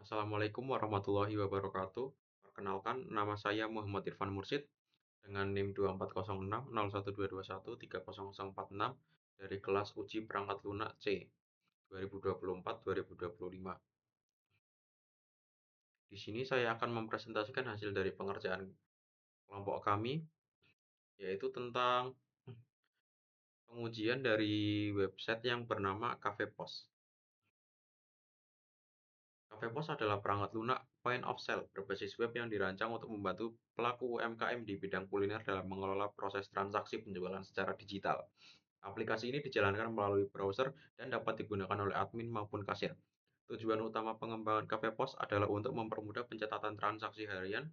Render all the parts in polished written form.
Assalamualaikum warahmatullahi wabarakatuh. Perkenalkan, nama saya Muhammad Irfan Mursid dengan NIM 24060122130046 dari kelas uji perangkat lunak C 2024-2025. Di sini saya akan mempresentasikan hasil dari pengerjaan kelompok kami, yaitu tentang pengujian dari website yang bernama Cafe Pos. Cafe Pos adalah perangkat lunak point of sale berbasis web yang dirancang untuk membantu pelaku UMKM di bidang kuliner dalam mengelola proses transaksi penjualan secara digital. Aplikasi ini dijalankan melalui browser dan dapat digunakan oleh admin maupun kasir. Tujuan utama pengembangan Cafe Pos adalah untuk mempermudah pencatatan transaksi harian,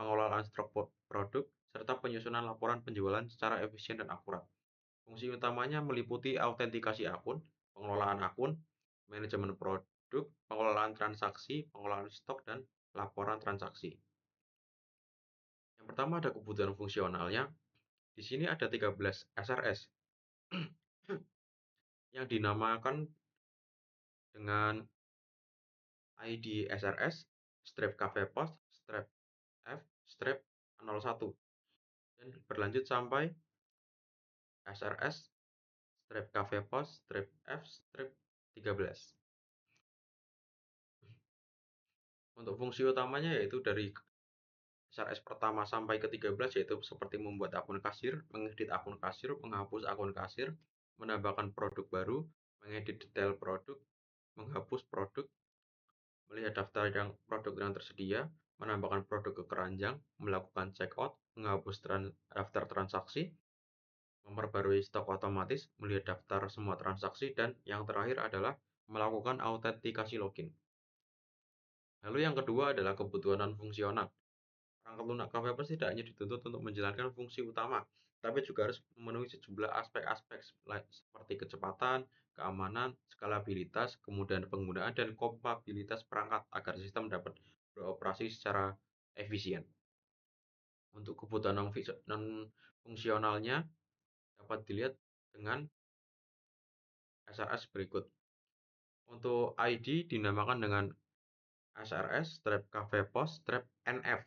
pengelolaan stok produk, serta penyusunan laporan penjualan secara efisien dan akurat. Fungsi utamanya meliputi autentikasi akun, pengelolaan akun, manajemen produk, pengelolaan transaksi, pengelolaan stok, dan laporan transaksi. Yang pertama ada kebutuhan fungsionalnya. Di sini ada 13 SRS yang dinamakan dengan ID SRS, strip Cafe Post, strip F, strip 01, dan berlanjut sampai SRS, strip Cafe Post, strip F, strip 13. Untuk fungsi utamanya yaitu dari SRS pertama sampai ke-13 yaitu seperti membuat akun kasir, mengedit akun kasir, menghapus akun kasir, menambahkan produk baru, mengedit detail produk, menghapus produk, melihat daftar produk yang tersedia, menambahkan produk ke keranjang, melakukan checkout, menghapus daftar transaksi, memperbarui stok otomatis, melihat daftar semua transaksi, dan yang terakhir adalah melakukan autentikasi login. Lalu yang kedua adalah kebutuhan non-fungsional. Perangkat lunak Cafe Pos tidak hanya dituntut untuk menjalankan fungsi utama, tapi juga harus memenuhi sejumlah aspek-aspek seperti kecepatan, keamanan, skalabilitas, kemudahan penggunaan, dan kompatibilitas perangkat agar sistem dapat beroperasi secara efisien. Untuk kebutuhan non-fungsionalnya dapat dilihat dengan SRS berikut. Untuk ID dinamakan dengan SRS strip Cafe Pos strip NF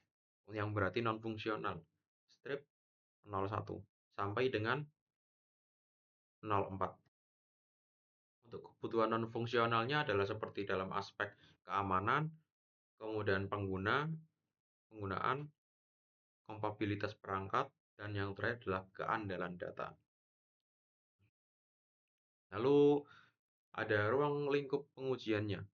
yang berarti non-fungsional, strip 01 sampai dengan 04. Untuk kebutuhan non-fungsionalnya adalah seperti dalam aspek keamanan, kemudahan penggunaan, kompatibilitas perangkat, dan yang terakhir adalah keandalan data. Lalu ada ruang lingkup pengujiannya.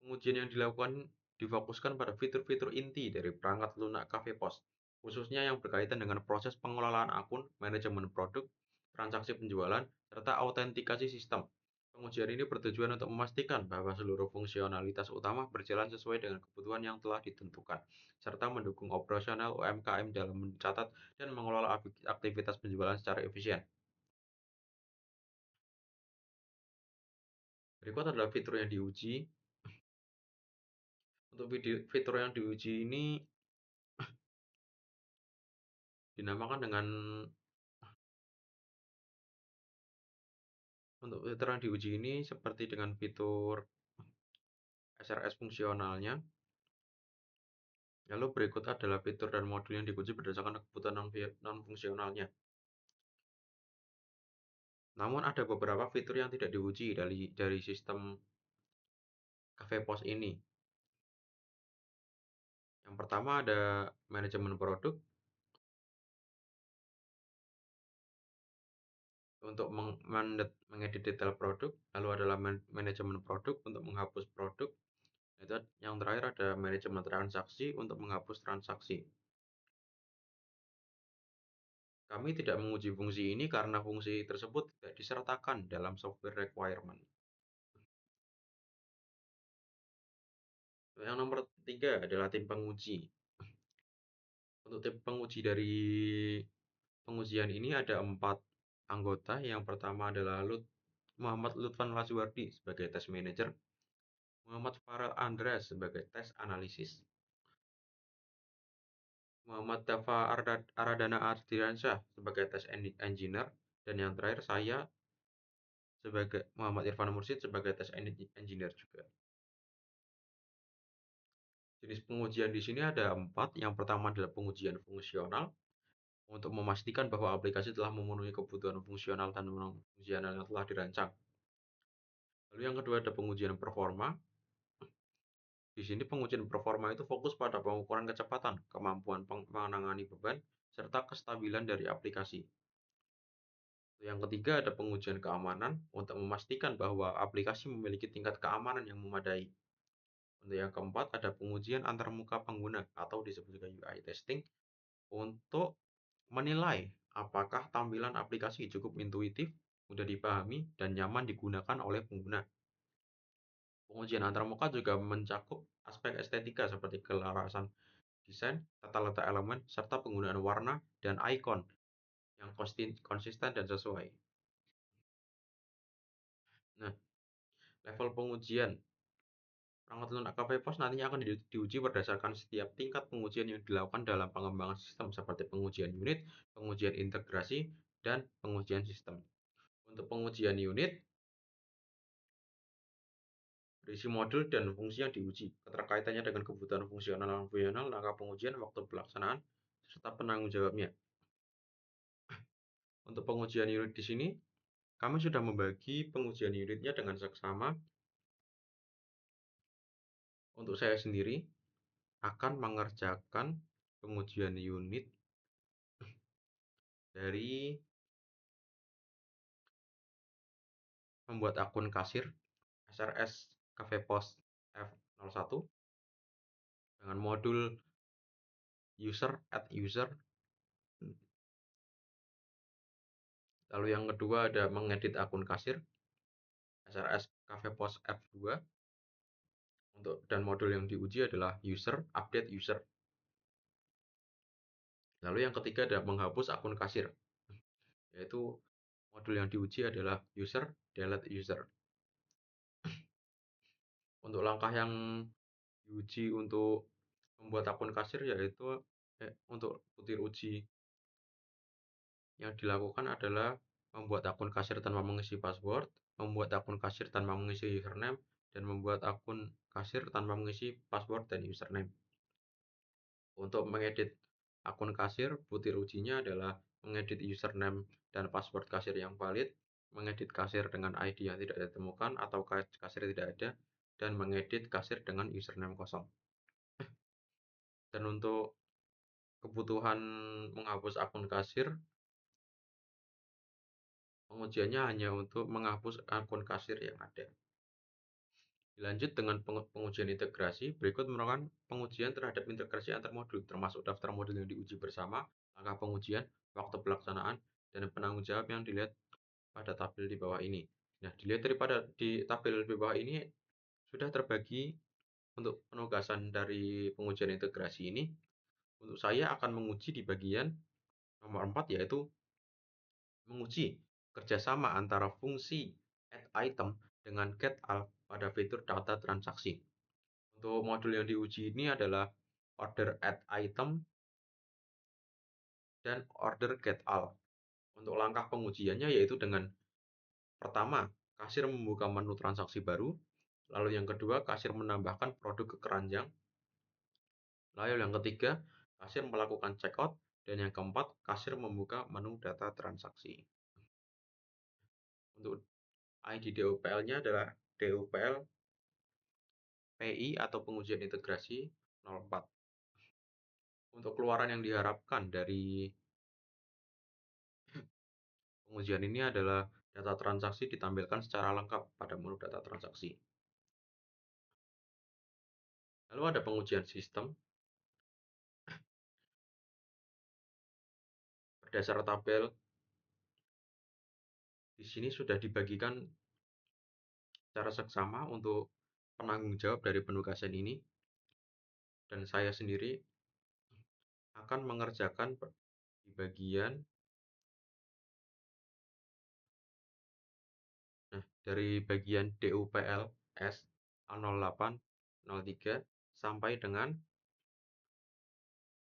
Pengujian yang dilakukan difokuskan pada fitur-fitur inti dari perangkat lunak Cafe Pos, khususnya yang berkaitan dengan proses pengelolaan akun, manajemen produk, transaksi penjualan, serta autentikasi sistem. Pengujian ini bertujuan untuk memastikan bahwa seluruh fungsionalitas utama berjalan sesuai dengan kebutuhan yang telah ditentukan, serta mendukung operasional UMKM dalam mencatat dan mengelola aktivitas penjualan secara efisien. Berikut adalah fitur yang diuji. Untuk fitur yang diuji ini dinamakan dengan Untuk fitur yang diuji ini seperti dengan fitur SRS fungsionalnya. Lalu berikut adalah fitur dan modul yang diuji berdasarkan kebutuhan non-fungsionalnya. Namun ada beberapa fitur yang tidak diuji dari sistem Cafe Pos ini. Yang pertama ada manajemen produk. Untuk mengedit detail produk, lalu adalah manajemen produk untuk menghapus produk. Yang terakhir ada manajemen transaksi untuk menghapus transaksi. Kami tidak menguji fungsi ini karena fungsi tersebut tidak disertakan dalam software requirement. Yang nomor 3 adalah tim penguji. Untuk tim penguji dari pengujian ini ada 4 anggota. Yang pertama adalah Muhammad Lutfan Lazuardi sebagai test manager, Muhammad Farel Andreas sebagai test analisis, Muhammad Dafa Aradana Ardiansyah sebagai test engineer, dan yang terakhir saya sebagai Muhammad Irfan Mursid sebagai test engineer juga. Jenis pengujian di sini ada 4. Yang pertama adalah pengujian fungsional untuk memastikan bahwa aplikasi telah memenuhi kebutuhan fungsional dan fungsional yang telah dirancang. Lalu yang kedua ada pengujian performa. Di sini pengujian performa itu fokus pada pengukuran kecepatan, kemampuan menangani beban, serta kestabilan dari aplikasi. Yang ketiga ada pengujian keamanan untuk memastikan bahwa aplikasi memiliki tingkat keamanan yang memadai. Untuk yang keempat ada pengujian antarmuka pengguna atau disebut juga UI testing untuk menilai apakah tampilan aplikasi cukup intuitif, mudah dipahami, dan nyaman digunakan oleh pengguna. Pengujian antarmuka juga mencakup aspek estetika seperti kelarasan desain, tata letak elemen, serta penggunaan warna dan ikon yang konsisten dan sesuai. Nah, level pengujian perangkat lunak KP Pos nantinya akan diuji berdasarkan setiap tingkat pengujian yang dilakukan dalam pengembangan sistem seperti pengujian unit, pengujian integrasi, dan pengujian sistem. Untuk pengujian unit, berisi modul dan fungsi yang diuji, keterkaitannya dengan kebutuhan fungsional dan fungsional, langkah pengujian, waktu pelaksanaan, serta penanggung jawabnya. Untuk pengujian unit di sini, kami sudah membagi pengujian unitnya dengan seksama. Untuk saya sendiri akan mengerjakan pengujian unit dari membuat akun kasir SRS Cafe Post F01 dengan modul user add user. Lalu yang kedua ada mengedit akun kasir SRS Cafe Post F2 dan modul yang diuji adalah user update user. Lalu yang ketiga ada menghapus akun kasir, yaitu modul yang diuji adalah user delete user. Untuk langkah yang diuji untuk membuat akun kasir yaitu untuk butir uji yang dilakukan adalah membuat akun kasir tanpa mengisi password, membuat akun kasir tanpa mengisi username, dan membuat akun kasir tanpa mengisi password dan username. Untuk mengedit akun kasir, butir ujinya adalah mengedit username dan password kasir yang valid, mengedit kasir dengan ID yang tidak ditemukan atau kasir tidak ada, dan mengedit kasir dengan username kosong. Dan untuk kebutuhan menghapus akun kasir, pengujiannya hanya untuk menghapus akun kasir yang ada. Dilanjut dengan pengujian integrasi, berikut merupakan pengujian terhadap integrasi antar modul, termasuk daftar modul yang diuji bersama, langkah pengujian, waktu pelaksanaan, dan penanggung jawab yang dilihat pada tabel di bawah ini. Nah, dilihat daripada di tabel di bawah ini sudah terbagi untuk penugasan dari pengujian integrasi ini. Untuk saya akan menguji di bagian nomor 4, yaitu menguji kerjasama antara fungsi add item dengan get all pada fitur data transaksi. Untuk modul yang diuji ini adalah order add item dan order get all. Untuk langkah pengujiannya yaitu dengan pertama, kasir membuka menu transaksi baru. Lalu yang kedua, kasir menambahkan produk ke keranjang. Lalu yang ketiga, kasir melakukan checkout. Dan yang keempat, kasir membuka menu data transaksi. Untuk ID DOPL-nya adalah DOPL PI atau pengujian integrasi 04. Untuk keluaran yang diharapkan dari pengujian ini adalah data transaksi ditampilkan secara lengkap pada menu data transaksi. Lalu ada pengujian sistem. Berdasar tabel di sini sudah dibagikan secara seksama untuk penanggung jawab dari penugasan ini, dan saya sendiri akan mengerjakan di bagian dari bagian DUPL S 0803 sampai dengan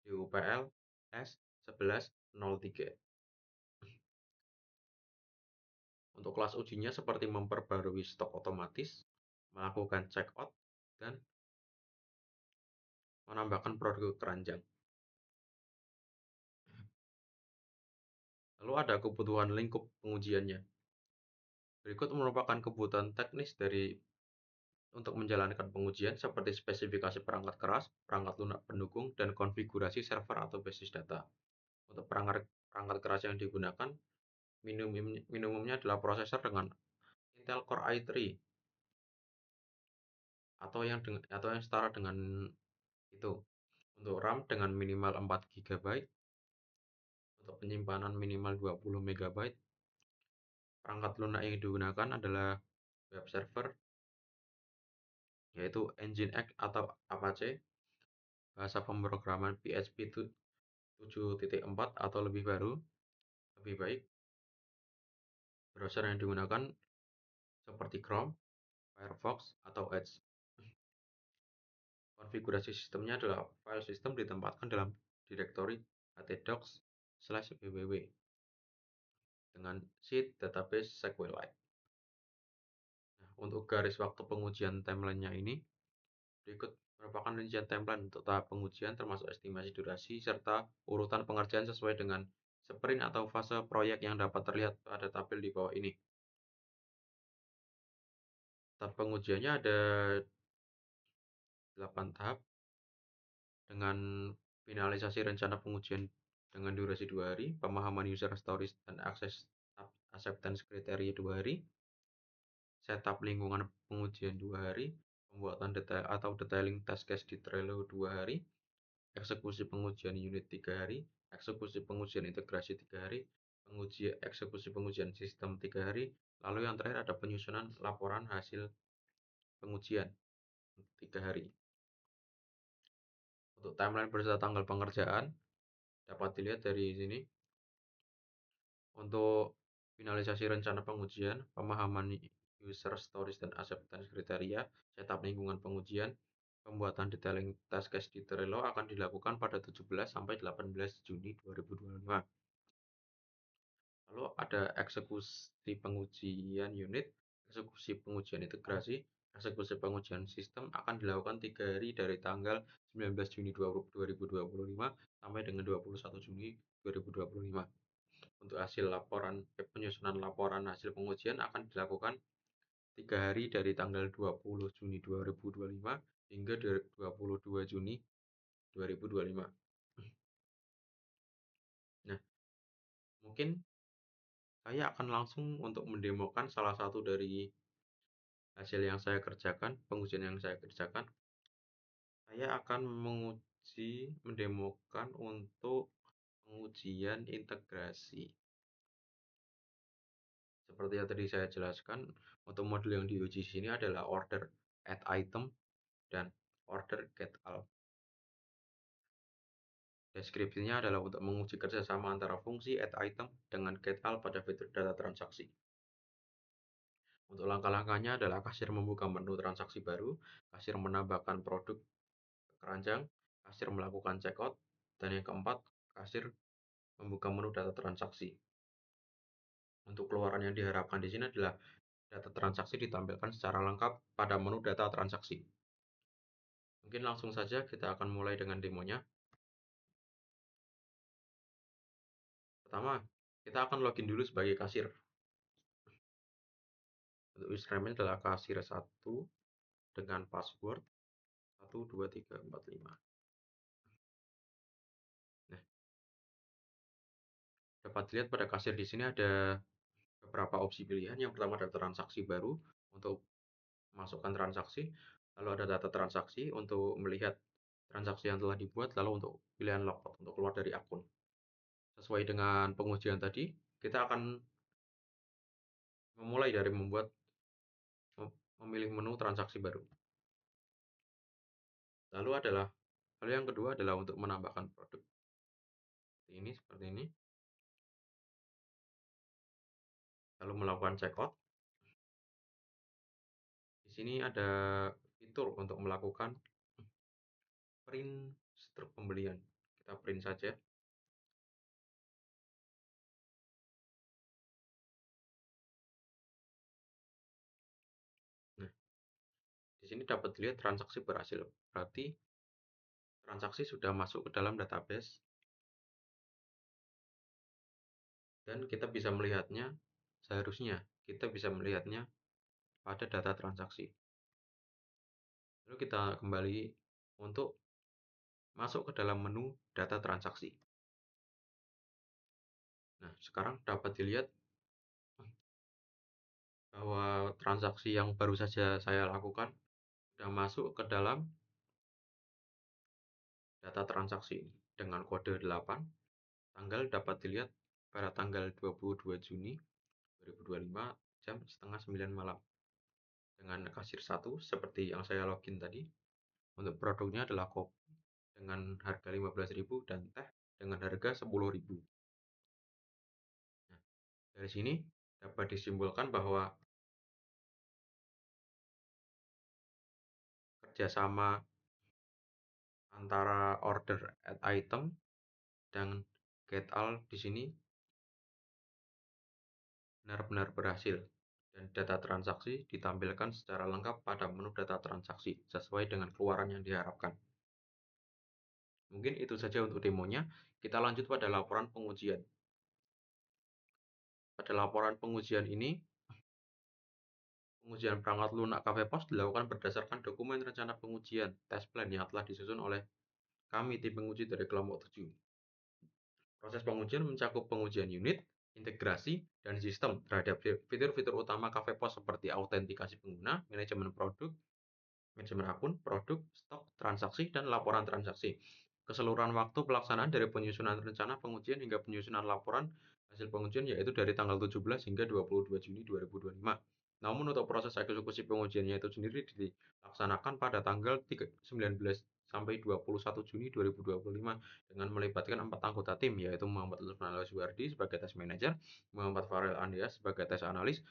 DUPL S 1103. Untuk kelas ujinya seperti memperbarui stok otomatis, melakukan checkout, dan menambahkan produk keranjang. Lalu ada kebutuhan lingkup pengujiannya. Berikut merupakan kebutuhan teknis untuk menjalankan pengujian seperti spesifikasi perangkat keras, perangkat lunak pendukung, dan konfigurasi server atau basis data. Untuk perangkat keras yang digunakan, minimumnya adalah prosesor dengan Intel Core i3 atau yang setara dengan itu. Untuk RAM dengan minimal 4 GB, untuk penyimpanan minimal 20 MB. Perangkat lunak yang digunakan adalah web server, yaitu Nginx atau Apache, bahasa pemrograman PHP 7.4 atau lebih baru, lebih baik. Browser yang digunakan seperti Chrome, Firefox, atau Edge. Konfigurasi sistemnya adalah file system ditempatkan dalam direktori htdocs/www dengan sheet database SQLite. Nah, untuk garis waktu pengujian timeline-nya ini, berikut merupakan rincian timeline untuk tahap pengujian termasuk estimasi durasi serta urutan pengerjaan sesuai dengan sprint atau fase proyek yang dapat terlihat pada tabel di bawah ini. Tahap pengujiannya ada 8 tahap dengan finalisasi rencana pengujian dengan durasi 2 hari, pemahaman user stories dan acceptance kriteria 2 hari, setup lingkungan pengujian 2 hari, pembuatan detail atau detailing test case di Trello 2 hari, eksekusi pengujian unit 3 hari, eksekusi pengujian integrasi 3 hari, eksekusi pengujian sistem 3 hari, lalu yang terakhir ada penyusunan laporan hasil pengujian 3 hari. Untuk timeline beserta tanggal pengerjaan dapat dilihat dari sini. Untuk finalisasi rencana pengujian, pemahaman user stories dan acceptance kriteria, setup lingkungan pengujian, pembuatan detailing task case di Trello akan dilakukan pada 17 sampai 18 Juni 2025. Lalu ada eksekusi pengujian unit, eksekusi pengujian integrasi, eksekusi pengujian sistem akan dilakukan 3 hari dari tanggal 19 Juni 2025 sampai dengan 21 Juni 2025. Untuk penyusunan laporan hasil pengujian akan dilakukan 3 hari dari tanggal 20 Juni 2025 hingga 22 Juni 2025. Nah, mungkin saya akan langsung untuk mendemokan salah satu dari hasil yang saya kerjakan, pengujian yang saya kerjakan. Saya akan mendemokan untuk pengujian integrasi. Seperti yang tadi saya jelaskan, untuk modul yang diuji di sini adalah order add item dan order get all. Deskripsinya adalah untuk menguji kerjasama antara fungsi add item dengan get all pada fitur data transaksi. Untuk langkah-langkahnya adalah kasir membuka menu transaksi baru, kasir menambahkan produk keranjang, kasir melakukan checkout, dan yang keempat, kasir membuka menu data transaksi. Untuk keluaran yang diharapkan di sini adalah data transaksi ditampilkan secara lengkap pada menu data transaksi. Mungkin langsung saja kita akan mulai dengan demonya. Pertama, kita akan login dulu sebagai kasir. Untuk username adalah kasir 1 dengan password 12345. Nah, dapat dilihat pada kasir di sini ada beberapa opsi pilihan. Yang pertama ada transaksi baru untuk masukkan transaksi, lalu ada data transaksi untuk melihat transaksi yang telah dibuat, lalu untuk pilihan logout untuk keluar dari akun. Sesuai dengan pengujian tadi, kita akan memulai dari memilih menu transaksi baru. Lalu yang kedua adalah untuk menambahkan produk. Seperti ini. Lalu melakukan checkout. Di sini ada fitur untuk melakukan print struk pembelian. Kita print saja. Nah, di sini dapat dilihat transaksi berhasil. Berarti transaksi sudah masuk ke dalam database dan kita bisa melihatnya, seharusnya kita bisa melihatnya pada data transaksi. Lalu kita kembali untuk masuk ke dalam menu data transaksi. Nah, sekarang dapat dilihat bahwa transaksi yang baru saja saya lakukan sudah masuk ke dalam data transaksi dengan kode 8. Tanggal dapat dilihat pada tanggal 22 Juni 2025 jam setengah 9 malam. Dengan kasir 1 seperti yang saya login tadi. Untuk produknya adalah kopi dengan harga 15.000 dan teh dengan harga 10.000. Nah, dari sini dapat disimpulkan bahwa kerjasama antara order at item dan get all di sini benar-benar berhasil dan data transaksi ditampilkan secara lengkap pada menu data transaksi sesuai dengan keluaran yang diharapkan. Mungkin itu saja untuk demonya. Kita lanjut pada laporan pengujian. Pada laporan pengujian ini, pengujian perangkat lunak Cafe Pos dilakukan berdasarkan dokumen rencana pengujian test plan yang telah disusun oleh kami tim penguji dari kelompok 7. Proses pengujian mencakup pengujian unit, integrasi, dan sistem terhadap fitur-fitur utama Cafe Pos seperti autentikasi pengguna, manajemen produk, manajemen akun, produk, stok, transaksi, dan laporan transaksi. Keseluruhan waktu pelaksanaan dari penyusunan rencana pengujian hingga penyusunan laporan hasil pengujian yaitu dari tanggal 17 hingga 22 Juni 2025. Namun untuk proses eksekusi pengujiannya itu sendiri dilaksanakan pada tanggal 19 sampai 21 Juni 2025 dengan melibatkan 4 anggota tim yaitu Muhammad Lutfan Suwardi sebagai test manager, Muhammad Farel Andias sebagai test analis,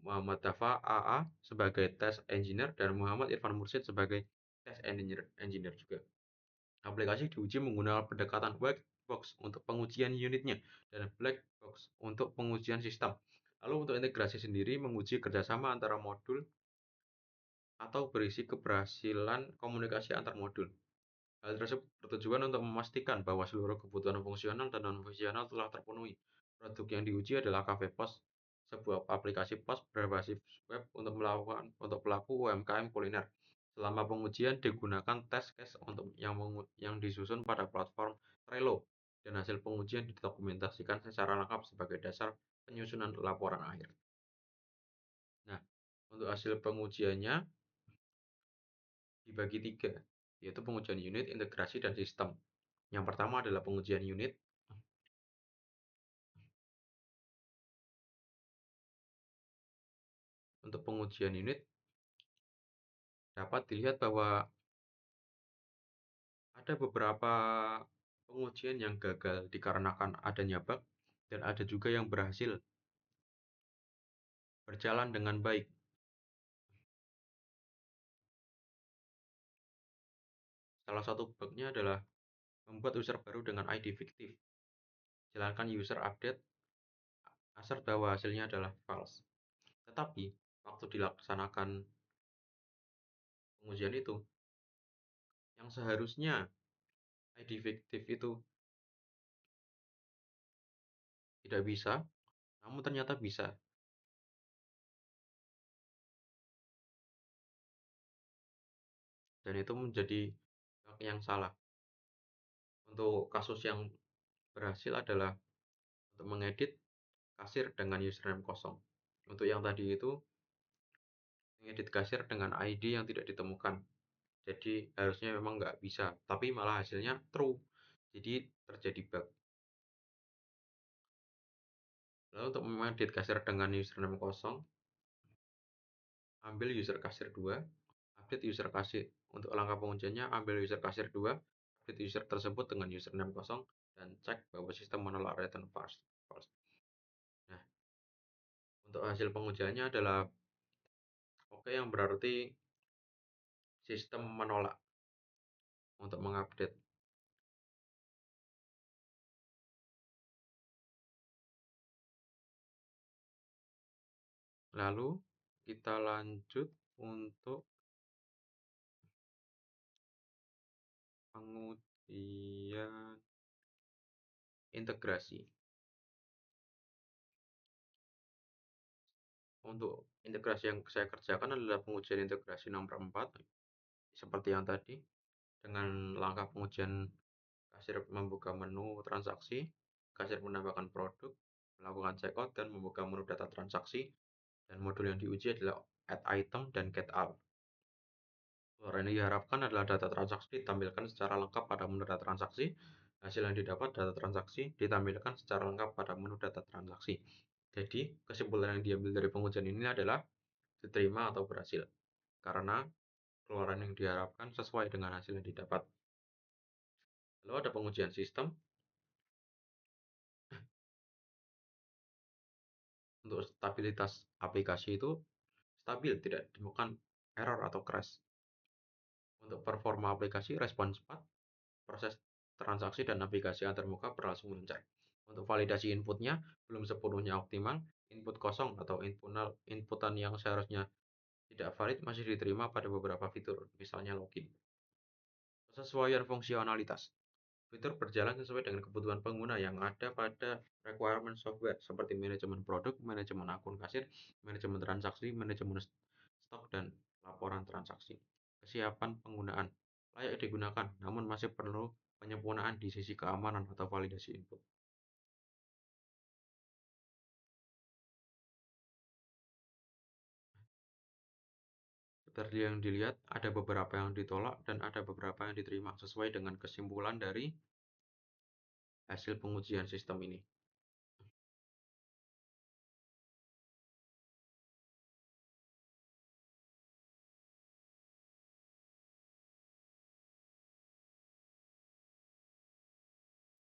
Muhammad Dafa AA sebagai test engineer, dan Muhammad Irfan Mursyid sebagai test engineer juga. Aplikasi diuji menggunakan pendekatan white box untuk pengujian unitnya dan black box untuk pengujian sistem. Lalu untuk integrasi sendiri menguji kerjasama antara modul atau berisi keberhasilan komunikasi antar modul. Hal tersebut bertujuan untuk memastikan bahwa seluruh kebutuhan fungsional dan non-fungsional telah terpenuhi. Produk yang diuji adalah Cafe Pos, sebuah aplikasi pos berbasis web untuk pelaku UMKM kuliner. Selama pengujian digunakan test case yang disusun pada platform Trello dan hasil pengujian didokumentasikan secara lengkap sebagai dasar penyusunan laporan akhir. Nah, untuk hasil pengujiannya dibagi 3, yaitu pengujian unit, integrasi, dan sistem. Yang pertama adalah pengujian unit. Untuk pengujian unit dapat dilihat bahwa ada beberapa pengujian yang gagal dikarenakan adanya bug dan ada juga yang berhasil berjalan dengan baik. Salah satu bugnya adalah membuat user baru dengan ID fiktif. Jalankan user update assert bahwa hasilnya adalah false. Tetapi waktu dilaksanakan pengujian itu, yang seharusnya ID fiktif itu tidak bisa, namun ternyata bisa. Dan itu menjadi bug yang salah. Untuk kasus yang berhasil adalah untuk mengedit kasir dengan username kosong. Untuk yang tadi itu, mengedit kasir dengan ID yang tidak ditemukan. Jadi harusnya memang nggak bisa, tapi malah hasilnya true. Jadi terjadi bug. Lalu untuk mengedit kasir dengan username kosong, ambil user kasir 2, update user kasir. Untuk langkah pengujiannya, ambil user kasir 2, update user tersebut dengan username kosong, dan cek bahwa sistem menolak return false. Nah, untuk hasil pengujiannya adalah oke, yang berarti sistem menolak untuk mengupdate. Lalu kita lanjut untuk Pengujian integrasi. Untuk integrasi yang saya kerjakan adalah pengujian integrasi nomor 4, seperti yang tadi, dengan langkah pengujian kasir membuka menu transaksi, kasir menambahkan produk, melakukan checkout, dan membuka menu data transaksi, dan modul yang diuji adalah add item dan get out. Keluaran yang diharapkan adalah data transaksi ditampilkan secara lengkap pada menu data transaksi. Hasil yang didapat data transaksi ditampilkan secara lengkap pada menu data transaksi. Jadi, kesimpulan yang diambil dari pengujian ini adalah diterima atau berhasil, karena keluaran yang diharapkan sesuai dengan hasil yang didapat. Lalu ada pengujian sistem. Untuk stabilitas aplikasi itu stabil, tidak ditemukan error atau crash. Untuk performa aplikasi, respon cepat, proses transaksi dan navigasi antar muka berlangsung lancar. Untuk validasi inputnya belum sepenuhnya optimal, input kosong atau inputan yang seharusnya tidak valid masih diterima pada beberapa fitur, misalnya login. Kesesuaian fungsionalitas. Fitur berjalan sesuai dengan kebutuhan pengguna yang ada pada requirement software seperti manajemen produk, manajemen akun kasir, manajemen transaksi, manajemen stok, dan laporan transaksi. Kesiapan penggunaan layak digunakan, namun masih perlu penyempurnaan di sisi keamanan atau validasi input. Seperti yang dilihat, ada beberapa yang ditolak dan ada beberapa yang diterima sesuai dengan kesimpulan dari hasil pengujian sistem ini.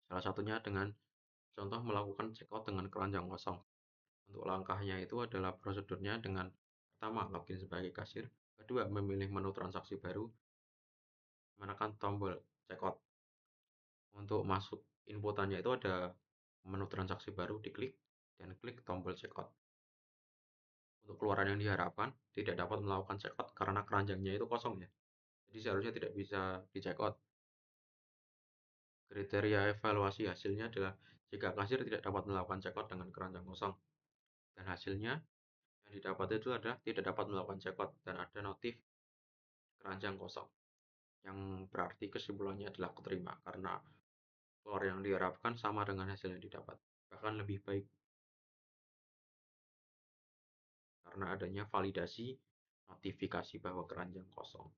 Salah satunya dengan contoh melakukan checkout dengan keranjang kosong. Untuk langkahnya itu adalah prosedurnya dengan pertama, login sebagai kasir, kedua, memilih menu transaksi baru, menekan tombol checkout. Untuk masuk inputannya itu ada menu transaksi baru, diklik, dan klik tombol checkout. Untuk keluaran yang diharapkan, tidak dapat melakukan checkout karena keranjangnya itu kosong ya. Jadi seharusnya tidak bisa di checkout. Kriteria evaluasi hasilnya adalah jika kasir tidak dapat melakukan checkout dengan keranjang kosong. Dan hasilnya yang didapat itu adalah tidak dapat melakukan checkout dan ada notif keranjang kosong. Yang berarti kesimpulannya adalah keterima karena keluar yang diharapkan sama dengan hasil yang didapat, bahkan lebih baik karena adanya validasi notifikasi bahwa keranjang kosong.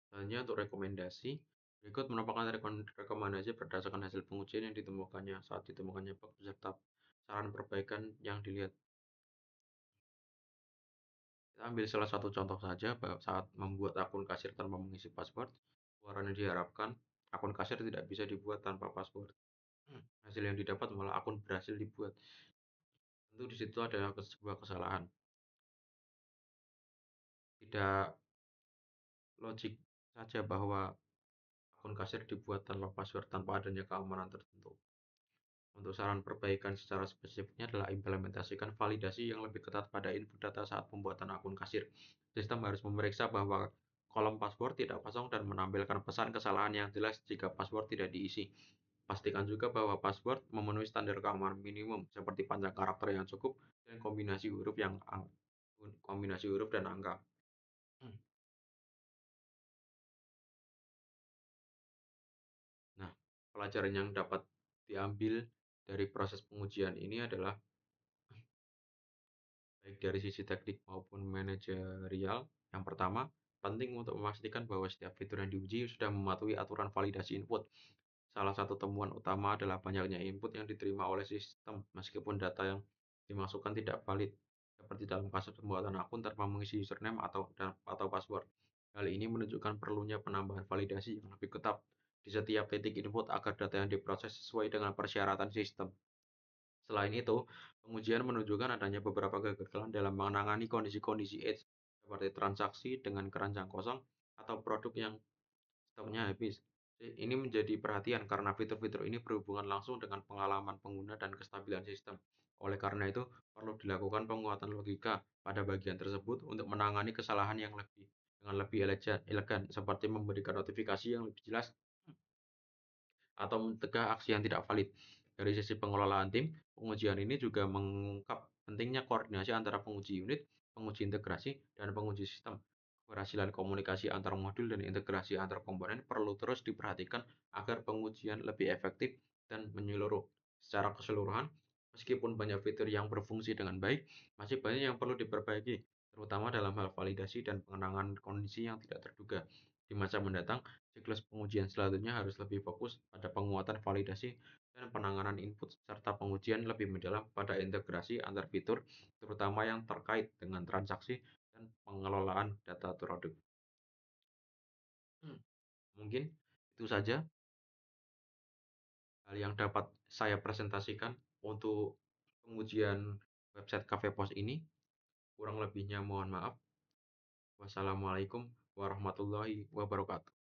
Selanjutnya untuk rekomendasi, berikut merupakan rekomendasi berdasarkan hasil pengujian yang ditemukannya saat ditemukannya bug beserta saran perbaikan yang dilihat. Kita ambil salah satu contoh saja bahwa saat membuat akun kasir tanpa mengisi password, keluaran yang diharapkan akun kasir tidak bisa dibuat tanpa password. Hasil yang didapat malah akun berhasil dibuat. Tentu di situ ada sebuah kesalahan. Tidak logik saja bahwa akun kasir dibuat tanpa password tanpa adanya keamanan tertentu. Untuk saran perbaikan secara spesifiknya adalah implementasikan validasi yang lebih ketat pada input data saat pembuatan akun kasir. Sistem harus memeriksa bahwa kolom password tidak kosong dan menampilkan pesan kesalahan yang jelas jika password tidak diisi. Pastikan juga bahwa password memenuhi standar keamanan minimum seperti panjang karakter yang cukup dan kombinasi huruf dan angka. Nah, pelajaran yang dapat diambil dari proses pengujian ini adalah baik dari sisi teknik maupun manajerial. Yang pertama, penting untuk memastikan bahwa setiap fitur yang diuji sudah mematuhi aturan validasi input. Salah satu temuan utama adalah banyaknya input yang diterima oleh sistem meskipun data yang dimasukkan tidak valid, seperti dalam kasus pembuatan akun tanpa mengisi username atau password. Hal ini menunjukkan perlunya penambahan validasi yang lebih ketat di setiap titik input agar data yang diproses sesuai dengan persyaratan sistem. Selain itu, pengujian menunjukkan adanya beberapa kegagalan dalam menangani kondisi-kondisi edge seperti transaksi dengan keranjang kosong atau produk yang stoknya habis. Ini menjadi perhatian karena fitur-fitur ini berhubungan langsung dengan pengalaman pengguna dan kestabilan sistem. Oleh karena itu, perlu dilakukan penguatan logika pada bagian tersebut untuk menangani kesalahan yang lebih dengan lebih elegan seperti memberikan notifikasi yang lebih jelas atau mencegah aksi yang tidak valid. Dari sisi pengelolaan tim, pengujian ini juga mengungkap pentingnya koordinasi antara penguji unit, penguji integrasi, dan penguji sistem. Keberhasilan komunikasi antar modul dan integrasi antar komponen perlu terus diperhatikan agar pengujian lebih efektif dan menyeluruh. Secara keseluruhan, meskipun banyak fitur yang berfungsi dengan baik, masih banyak yang perlu diperbaiki, terutama dalam hal validasi dan pengenangan kondisi yang tidak terduga. Di masa mendatang, siklus pengujian selanjutnya harus lebih fokus pada penguatan validasi dan penanganan input serta pengujian lebih mendalam pada integrasi antar fitur, terutama yang terkait dengan transaksi dan pengelolaan data produk. Mungkin itu saja hal yang dapat saya presentasikan untuk pengujian website Cafe Pos ini. Kurang lebihnya mohon maaf. Wassalamualaikum warahmatullahi wabarakatuh.